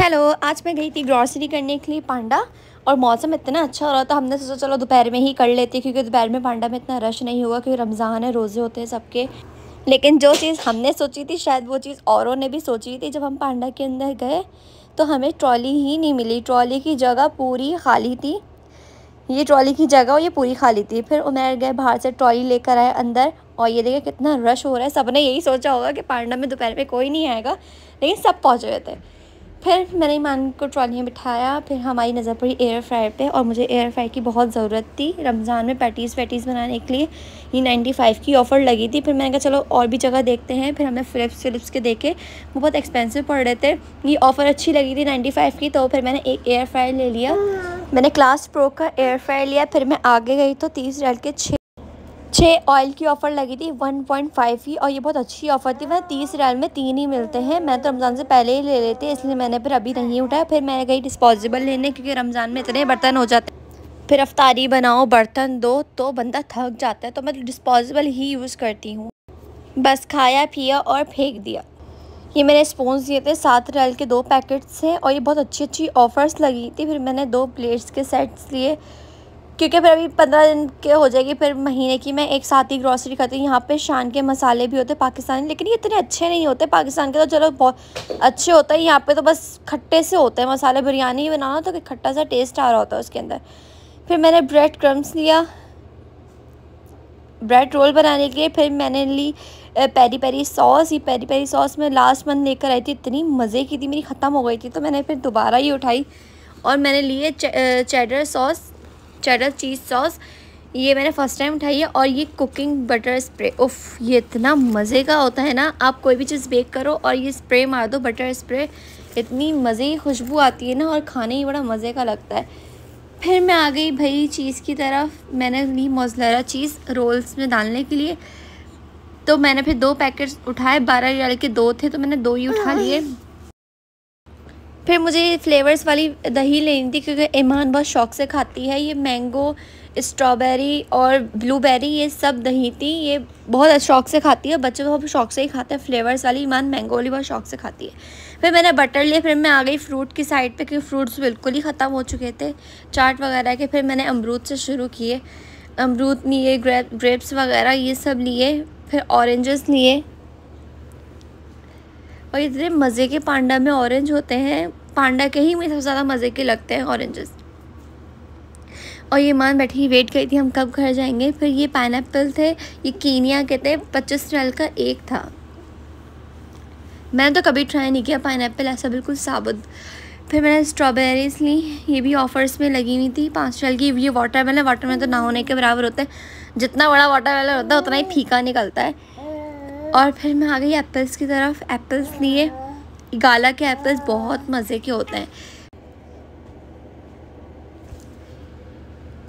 Hello, आज मैं गई थी ग्रॉसरी करने के लिए पांडा। और मौसम इतना अच्छा हो रहा था, हमने सोचा चलो दोपहर में ही कर लेते, क्योंकि दोपहर में पांडा में इतना रश नहीं होगा, क्योंकि रमज़ान है, रोज़े होते हैं सबके। लेकिन जो चीज़ हमने सोची थी शायद वो चीज़ औरों ने भी सोची थी। जब हम पांडा के अंदर गए तो हमें ट्रॉली ही नहीं मिली। ट्रॉली की जगह पूरी खाली थी। ये ट्रॉली की जगह और ये पूरी खाली थी। फिर उमर गए बाहर से ट्रॉली लेकर आए अंदर, और ये देखिए कितना रश हो रहा है। सबने यही सोचा होगा कि पांडा में दोपहर में कोई नहीं आएगा, लेकिन सब पहुँच गए थे। फिर मैंने ईमान को ट्रॉली में बिठाया। फिर हमारी नज़र पड़ी एयर फ्रायर पे, और मुझे एयर फ्रायर की बहुत ज़रूरत थी रमज़ान में पैटीज़ बनाने के लिए। ये 95 की ऑफ़र लगी थी। फिर मैंने कहा चलो और भी जगह देखते हैं। फिर हमने फ़िलिप्स के देखे, वो बहुत एक्सपेंसिव पड़ रहे थे। ये ऑफ़र अच्छी लगी थी 95 की, तो फिर मैंने एक एयर फ्रायर ले लिया। मैंने क्लास प्रो का एयर फ्रायर लिया। फिर मैं आगे गई तो 30 रियाल के 6 ऑयल की ऑफ़र लगी थी 1.5 की, और ये बहुत अच्छी ऑफ़र थी। वह 30 रियाल में 3 ही मिलते हैं। मैं तो रमज़ान से पहले ही ले लेती, इसलिए मैंने फिर अभी नहीं उठाया। फिर मैं गई डिस्पोजेबल लेने, क्योंकि रमज़ान में इतने बर्तन हो जाते हैं। फिर अफ्तारी बनाओ, बर्तन दो, तो बंदा थक जाता है। तो मैं डिस्पोजेबल ही यूज़ करती हूँ। बस खाया पिया और फेंक दिया। ये मैंने स्पून्स दिए थे 7 रियाल के 2 पैकेट्स हैं, और ये बहुत अच्छी ऑफ़र्स लगी थी। फिर मैंने 2 प्लेट्स के सेट्स लिए, क्योंकि फिर अभी 15 दिन के हो जाएगी, फिर महीने की मैं एक साथ ही ग्रॉसरी करती हूँ। यहाँ पे शान के मसाले भी होते पाकिस्तानी, लेकिन ये इतने अच्छे नहीं होते। पाकिस्तान के तो चलो बहुत अच्छे होते हैं, यहाँ पे तो बस खट्टे से होते हैं मसाले। बिरयानी बनाना तो खट्टा सा टेस्ट आ रहा होता है उसके अंदर। फिर मैंने ब्रेड क्रम्स लिया ब्रेड रोल बनाने के लिए। फिर मैंने ली पेरी पेरी सॉस। ये पेरी पेरी सॉस मैं लास्ट मंथ लेकर आई थी, इतनी मज़े की थी, मेरी ख़त्म हो गई थी, तो मैंने फिर दोबारा ही उठाई। और मैंने लिए चेडर चीज़ सॉस। ये मैंने फ़र्स्ट टाइम उठाई है। और ये कुकिंग बटर स्प्रे, उफ़ ये इतना मज़े का होता है ना। आप कोई भी चीज़ बेक करो और ये स्प्रे मार दो, बटर स्प्रे, इतनी मज़े की खुशबू आती है ना, और खाने ही बड़ा मज़े का लगता है। फिर मैं आ गई भाई चीज़ की तरफ। मैंने ली मोज़रेला चीज़ रोल्स में डालने के लिए। तो मैंने फिर 2 पैकेट्स उठाए, 12 रियाल के 2 थे, तो मैंने 2 ही उठा लिए। फिर मुझे फ्लेवर्स वाली दही लेनी थी, क्योंकि ईमान बहुत शौक़ से खाती है। ये मैंगो, स्ट्रॉबेरी और ब्लूबेरी, ये सब दही थी। ये बहुत शौक़ से खाती है, बच्चे तो बहुत शौक़ से ही खाते हैं फ्लेवर्स वाली। ईमान मैंगो वाली बहुत शौक़ से खाती है। फिर मैंने बटर लिया। फिर मैं आ गई फ्रूट की साइड पे, क्योंकि फ्रूट्स बिल्कुल ही ख़त्म हो चुके थे चाट वगैरह के। फिर मैंने अमरूद से शुरू किए। अमरूद लिए, ग्रेप्स वगैरह ये सब लिए। फिर ऑरेंजेस लिए, और इतने मज़े के पांडा में ऑरेंज होते हैं। पांडा के ही मुझे सबसे ज़्यादा मज़े के लगते हैं ऑरेंजेस। और ये मान बैठी वेट करी थी हम कब घर जाएंगे। फिर ये पाइनएप्पल थे, ये कीनिया के थे, 25 रियाल का एक था। मैंने तो कभी ट्राई नहीं किया पाइनएप्पल ऐसा बिल्कुल साबुत। फिर मैंने स्ट्रॉबेरीज़ ली, ये भी ऑफ़र्स में लगी हुई थी 5 रियाल की। ये वाटरमेलन तो ना होने के बराबर होता है। जितना बड़ा वाटरमेलन होता है उतना ही फीका निकलता है। और फिर मैं आ गई एप्पल्स की तरफ। एप्पल्स लिए, गाला के एप्पल्स बहुत मज़े के होते हैं।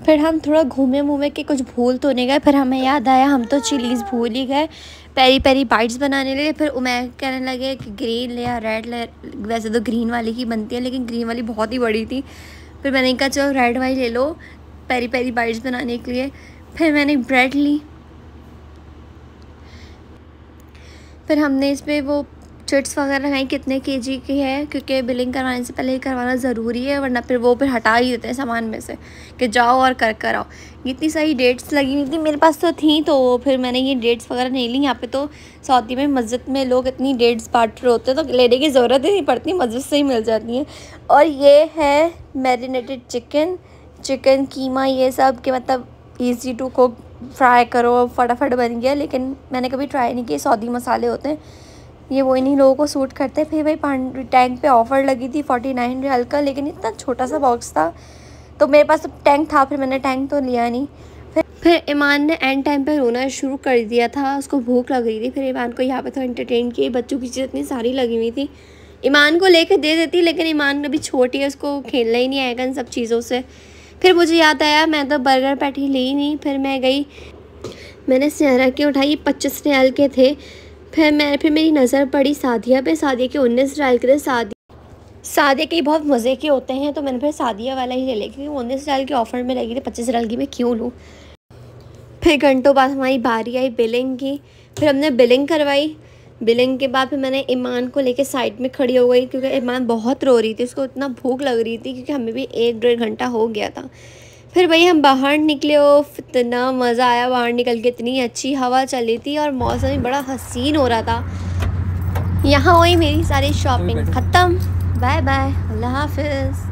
फिर हम थोड़ा घूमे के कुछ भूल तो नहीं गए। फिर हमें याद आया हम तो चिलीज़ भूल ही गए। पेरी पेरी बाइट्स बनाने लगे। फिर उमर कहने लगे कि ग्रीन ले या रेड ले। वैसे तो ग्रीन वाली ही बनती है, लेकिन ग्रीन वाली बहुत ही बड़ी थी। फिर मैंने कहा चलो रेड वाली ले लो पेरी पेरी बाइट्स बनाने के लिए। फिर मैंने ब्रेड ली। फिर हमने इस पर वो चिट्स वगैरह खाई, कितने केजी की है, क्योंकि बिलिंग करवाने से पहले ही करवाना ज़रूरी है, वरना फिर वो फिर हटा ही देते हैं सामान में से कि जाओ और कर आओ। इतनी सारी डेट्स लगी हुई थी, मेरे पास तो थी, तो फिर मैंने ये डेट्स वगैरह नहीं ली। यहाँ पे तो सऊदी में मस्जिद में लोग इतनी डेट्स बांट रहे होते हैं, तो लेने की ज़रूरत ही नहीं पड़ती, मस्जिद से ही मिल जाती हैं। और ये है मैरिनेटेड चिकन कीमा, ये सब के मतलब ईज़ी टू कुक, फ्राई करो फटाफट बन गया। लेकिन मैंने कभी ट्राई नहीं किया, सऊदी मसाले होते हैं, ये वो इन्हीं लोगों को सूट करते हैं। फिर भाई टैंक पे ऑफ़र लगी थी 49 रियाल का, लेकिन इतना छोटा सा बॉक्स था, तो मेरे पास तो टैंक था, फिर मैंने टैंक तो लिया नहीं। फिर ईमान ने एंड टाइम पे रोना शुरू कर दिया था, उसको भूख लग रही थी। फिर ईमान को यहाँ पे तो एंटरटेन किए, बच्चों की चीज़ इतनी सारी लगी हुई थी। ईमान को लेकर दे देती, लेकिन ईमान अभी छोटी है, उसको खेलना ही नहीं आएगा इन सब चीज़ों से। फिर मुझे याद आया मैं तो बर्गर पैटी ली नहीं। फिर मैं गई, मैंने सहरा के उठाई, 25 रियाल के थे। फिर मेरी नज़र पड़ी सादिया पे, सादिया के 19 रियाल के थे। सादिया के बहुत मज़े के होते हैं, तो मैंने फिर सादिया वाला ही ले लिया, क्योंकि 19 रियाल के ऑफ़र में लगी थी, 25 रियाल की मैं क्यों लूँ। फिर घंटों बाद हमारी बारी आई बिलिंग की। फिर हमने बिलिंग करवाई। बिलिंग के बाद फिर मैंने ईमान को लेके साइड में खड़ी हो गई क्योंकि ईमान बहुत रो रही थी, उसको इतना भूख लग रही थी क्योंकि हमें भी 1-1.5 घंटा हो गया था। फिर भाई हम बाहर निकले, ओ इतना मज़ा आया बाहर निकल के, इतनी अच्छी हवा चली थी और मौसम भी बड़ा हसीन हो रहा था। यहाँ हुई मेरी सारी शॉपिंग ख़त्म। बाय बाय, अल्लाह हाफिज़।